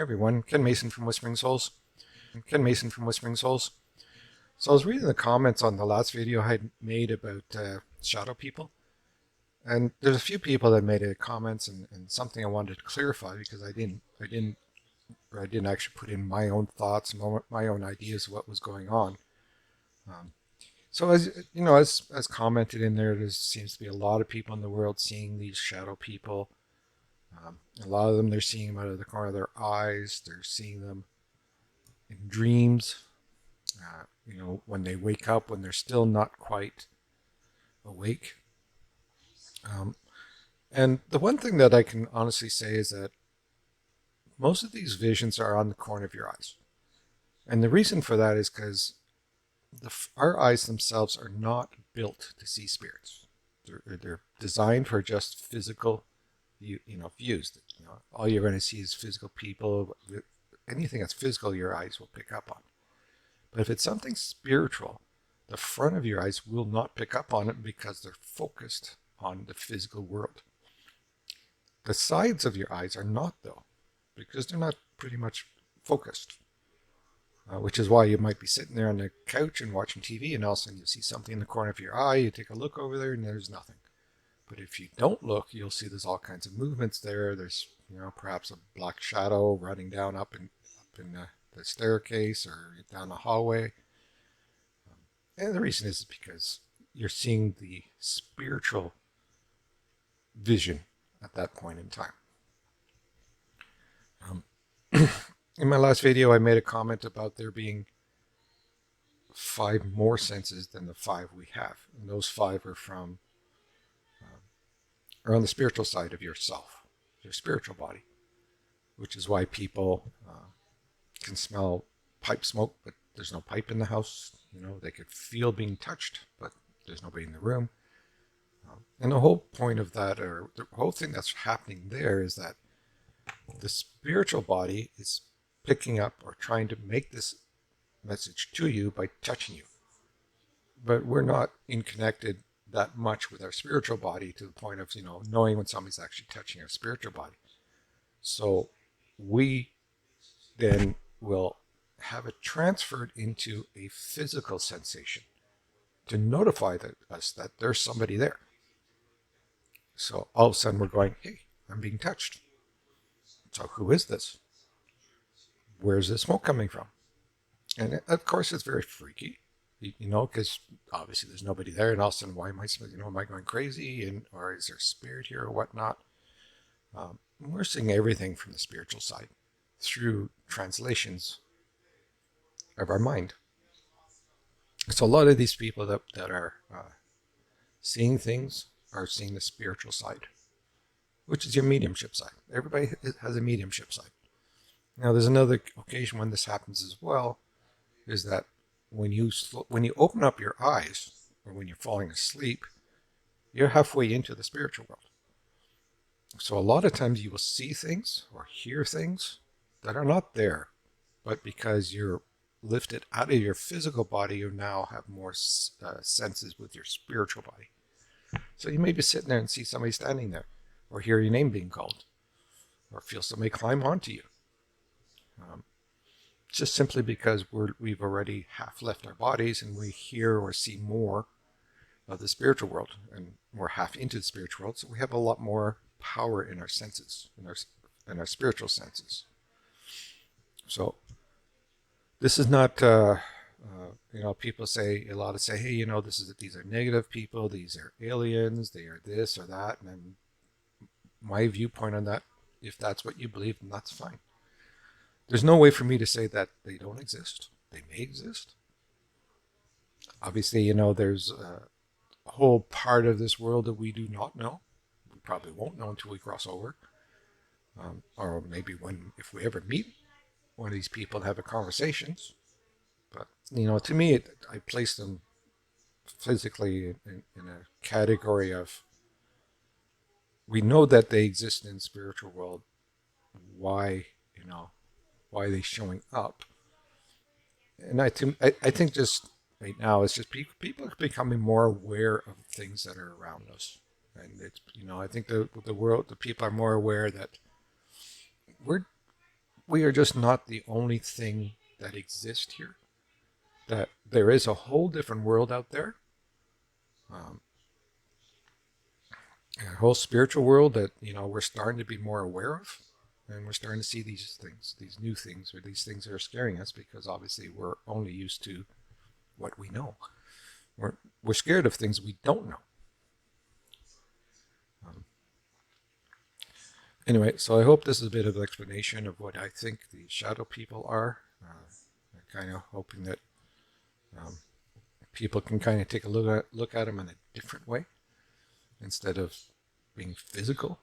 Hey everyone, Ken Mason from Whispering Souls. Ken Mason from Whispering Souls. So I was reading the comments on the last video I had made about shadow people, and there's a few people that made comments and something I wanted to clarify because I didn't actually put in my own thoughts, my own ideas of what was going on. Um, so as you know, as commented in there, there seems to be a lot of people in the world seeing these shadow people. A lot of them, they're seeing them out of the corner of their eyes. They're seeing them in dreams. When they wake up, when they're still not quite awake. Um, and the one thing that I can honestly say is that most of these visions are on the corner of your eyes. And the reason for that is because our eyes themselves are not built to see spirits. They're designed for just physical, views. All you're going to see is physical people. Anything that's physical, your eyes will pick up on. But if it's something spiritual, the front of your eyes will not pick up on it because they're focused on the physical world. The sides of your eyes are not, though, because they're not pretty much focused. Which is why you might be sitting there on the couch and watching TV, and all of a sudden you see something in the corner of your eye, you take a look over there, and there's nothing. But if you don't look, you'll see there's all kinds of movements there. There's, perhaps a black shadow running down up in the staircase or down the hallway. And the reason is because you're seeing the spiritual vision at that point in time. In my last video, I made a comment about there being 5 more senses than the 5 we have. And those 5 are on the spiritual side of yourself, your spiritual body, which is why people can smell pipe smoke, but there's no pipe in the house. They could feel being touched, but there's nobody in the room. And the whole point of that, or the whole thing that's happening there, is that the spiritual body is picking up or trying to make this message to you by touching you. But we're not connected that much with our spiritual body to the point of, knowing when somebody's actually touching our spiritual body. So we then will have it transferred into a physical sensation to notify us that there's somebody there. So all of a sudden we're going, hey, I'm being touched. So who is this? Where's the smoke coming from? And of course it's very freaky, because obviously there's nobody there, and all of a sudden, why am I going crazy, or is there a spirit here or whatnot? We're seeing everything from the spiritual side through translations of our mind. So a lot of these people that are seeing things are seeing the spiritual side, which is your mediumship side. Everybody has a mediumship side. Now, there's another occasion when this happens as well, is that when you open up your eyes, or when you're falling asleep, you're halfway into the spiritual world. So a lot of times you will see things or hear things that are not there, but because you're lifted out of your physical body, you now have more senses with your spiritual body. So you may be sitting there and see somebody standing there, or hear your name being called, or feel somebody climb onto you. Just simply because we've already half left our bodies and we hear or see more of the spiritual world, and we're half into the spiritual world, so we have a lot more power in our senses, in our spiritual senses. So this is not, people say, hey, these are negative people, these are aliens, they are this or that, and then my viewpoint on that, if that's what you believe, then that's fine. There's no way for me to say that they don't exist. They may exist. Obviously, there's a whole part of this world that we do not know. We probably won't know until we cross over. Or maybe if we ever meet one of these people and have a conversations. But, to me, I place them physically in a category of, we know that they exist in the spiritual world. Why are they showing up? And I think just right now it's just people are becoming more aware of things that are around us, and it's I think the people are more aware that we're we are just not the only thing that exists here. That there is a whole different world out there, a whole spiritual world that we're starting to be more aware of, and we're starting to see these things, these new things, or these things that are scaring us because obviously we're only used to what we know. We're scared of things we don't know. Anyway, so I hope this is a bit of an explanation of what I think the shadow people are. I'm kind of hoping that people can kind of take a look at them in a different way instead of being physical.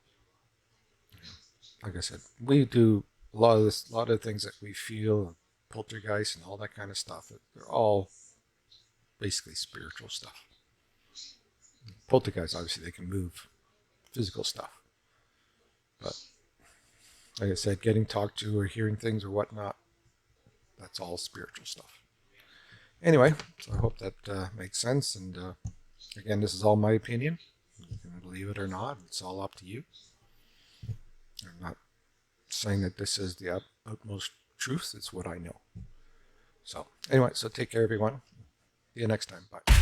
Like I said, we do a lot of things that we feel, poltergeist and all that kind of stuff. They're all basically spiritual stuff. Poltergeist, obviously, they can move physical stuff, but like I said, getting talked to or hearing things or whatnot, that's all spiritual stuff. Anyway, so I hope that makes sense. And again, this is all my opinion. You can believe it or not. It's all up to you. I'm not saying that this is the utmost truth. It's what I know. So anyway, so take care, everyone. See you next time. Bye.